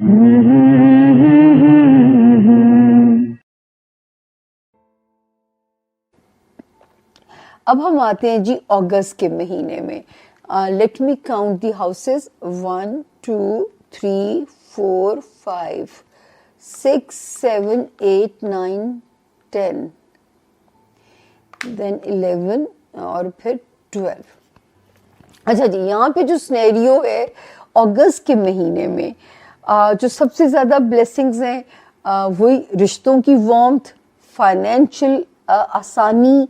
اب ہم آتے ہیں جی اگست کے مہینے میں. Let me count the houses. 1 2 3 4 5 6 7 8 9 10 دین 11 اور پھر 12. اچھا جی, یہاں پہ جو سنیریو ہے اگست کے مہینے میں جو سب سے زیادہ بلیسنگز ہیں وہی رشتوں کی وارمتھ, فائنینشیل آسانی,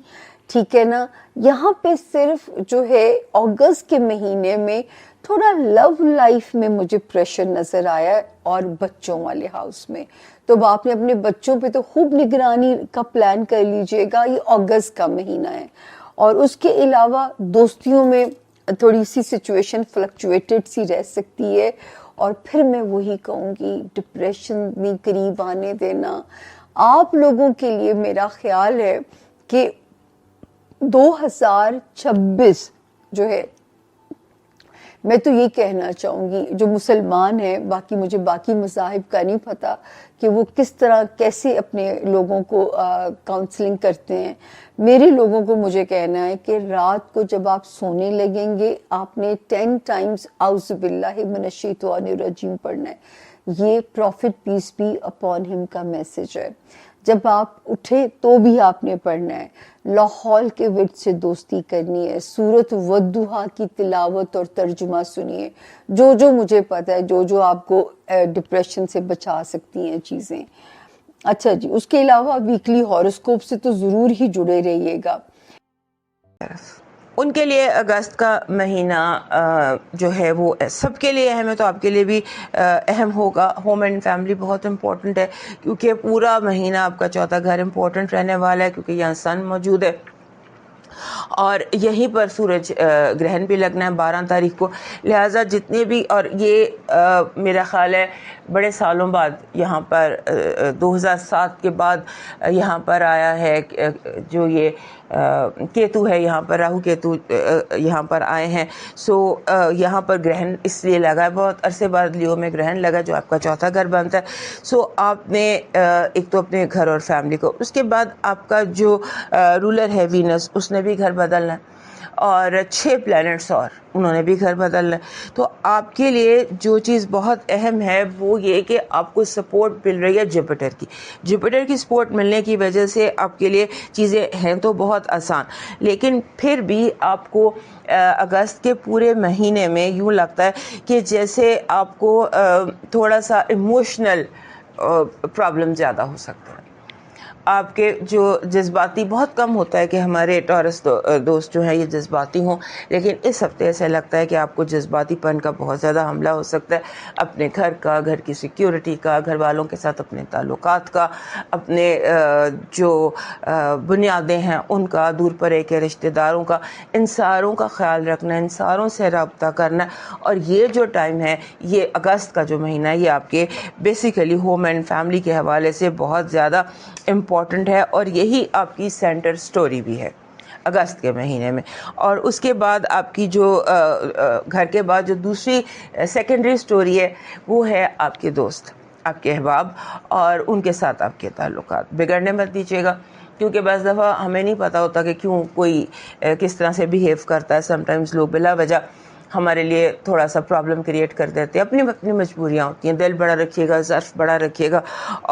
ٹھیک ہے نا. یہاں پہ صرف جو ہے اگست کے مہینے میں تھوڑا لو لائف میں مجھے پریشر نظر آیا اور بچوں والے ہاؤس میں. تو آپ نے اپنے بچوں پہ تو خوب نگرانی کا پلان کر لیجئے گا, یہ اگست کا مہینہ ہے. اور اس کے علاوہ دوستیوں میں تھوڑی سی سچویشن فلکچویٹڈ سی رہ سکتی ہے. اور پھر میں وہی کہوں گی, ڈپریشن نہیں قریب آنے دینا. آپ لوگوں کے لیے میرا خیال ہے کہ 2026 جو ہے, میں تو یہ کہنا چاہوں گی جو مسلمان ہیں, باقی مجھے باقی مذاہب کا نہیں پتا کہ وہ کس طرح کیسے اپنے لوگوں کو کاؤنسلنگ کرتے ہیں. میرے لوگوں کو مجھے کہنا ہے کہ رات کو جب آپ سونے لگیں گے آپ نے 10 ٹائمز اعوذ باللہ من الشیطان الرجیم پڑھنا ہے. یہ profit piece be upon him کا میسج ہے. جب آپ اٹھے تو بھی آپ نے پڑھنا ہے. لاحول کے ورد سے دوستی کرنی ہے. سورۃ والضحیٰ کی تلاوت اور ترجمہ سنیے. جو مجھے پتا ہے, جو آپ کو ڈپریشن سے بچا سکتی ہیں چیزیں. اچھا جی, اس کے علاوہ ویکلی ہاروسکوپ سے تو ضرور ہی جڑے رہیے گا. ان کے لیے اگست کا مہینہ جو ہے وہ سب کے لیے اہم ہے, تو آپ کے لیے بھی اہم ہوگا. ہوم اینڈ فیملی بہت امپورٹنٹ ہے کیونکہ پورا مہینہ آپ کا چوتھا گھر امپورٹنٹ رہنے والا ہے, کیونکہ یہاں سن موجود ہے اور یہیں پر سورج گرہن بھی لگنا ہے 12 تاریخ کو. لہٰذا جتنے بھی, اور یہ میرا خیال ہے بڑے سالوں بعد یہاں پر 2007 کے بعد یہاں پر آیا ہے جو یہ کیتو ہے, یہاں پر راہو کیتو یہاں پر آئے ہیں. سو یہاں پر گرہن اس لیے لگا ہے, بہت عرصے بعد لیو میں گرہن لگا جو آپ کا چوتھا گھر بنتا ہے. سو آپ نے ایک تو اپنے گھر اور فیملی کو, اس کے بعد آپ کا جو رولر ہے وینس, اس نے بھی گھر بدلنا ہے, اور 6 پلینٹس اور انہوں نے بھی گھر بدلنا ہے. تو آپ کے لیے جو چیز بہت اہم ہے وہ یہ کہ آپ کو سپورٹ مل رہی ہے جوپیٹر کی. جوپیٹر کی سپورٹ ملنے کی وجہ سے آپ کے لیے چیزیں ہیں تو بہت آسان, لیکن پھر بھی آپ کو اگست کے پورے مہینے میں یوں لگتا ہے کہ جیسے آپ کو تھوڑا سا ایموشنل پرابلم زیادہ ہو سکتا ہے. آپ کے جو جذباتی بہت کم ہوتا ہے کہ ہمارے ٹورس دوست جو ہیں یہ جذباتی ہوں, لیکن اس ہفتے ایسا لگتا ہے کہ آپ کو جذباتی پن کا بہت زیادہ حملہ ہو سکتا ہے. اپنے گھر کا, گھر کی سیکیورٹی کا, گھر والوں کے ساتھ اپنے تعلقات کا, اپنے جو بنیادیں ہیں ان کا, دور پرے کے رشتہ داروں کا, ان ساروں کا خیال رکھنا, ان ساروں سے رابطہ کرنا. اور یہ جو ٹائم ہے, یہ اگست کا جو مہینہ ہے, یہ آپ کے بیسیکلی ہوم اینڈ فیملی کے حوالے سے بہت زیادہ امپورٹنٹ ہے, اور یہی آپ کی سینٹر سٹوری بھی ہے اگست کے مہینے میں. اور اس کے بعد آپ کی جو گھر کے بعد جو دوسری سیکنڈری سٹوری ہے وہ ہے آپ کے دوست, آپ کے احباب, اور ان کے ساتھ آپ کے تعلقات. بگڑنے مت دیجیے گا, کیونکہ بعض دفعہ ہمیں نہیں پتہ ہوتا کہ کیوں کوئی کس طرح سے بیہیو کرتا ہے. سم ٹائمز لوگ بلا وجہ ہمارے لیے تھوڑا سا پرابلم کریٹ کر دیتے ہیں. اپنی مجبوریاں ہوتی ہیں. دل بڑا رکھیے گا, ظرف بڑا رکھیے گا,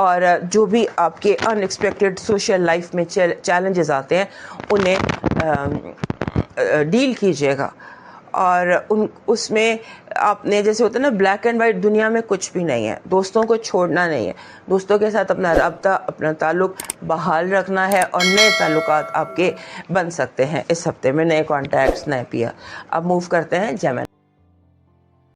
اور جو بھی آپ کے ان ایکسپیکٹڈ سوشل لائف میں چیلنجز آتے ہیں انہیں ڈیل کیجیے گا. اور اس میں آپ نے, جیسے ہوتا ہے نا بلیک اینڈ وائٹ, دنیا میں کچھ بھی نہیں ہے. دوستوں کو چھوڑنا نہیں ہے, دوستوں کے ساتھ اپنا رابطہ, اپنا تعلق بحال رکھنا ہے, اور نئے تعلقات آپ کے بن سکتے ہیں اس ہفتے میں, نئے کانٹیکٹس, نئے پیئر. اب موو کرتے ہیں جیمن.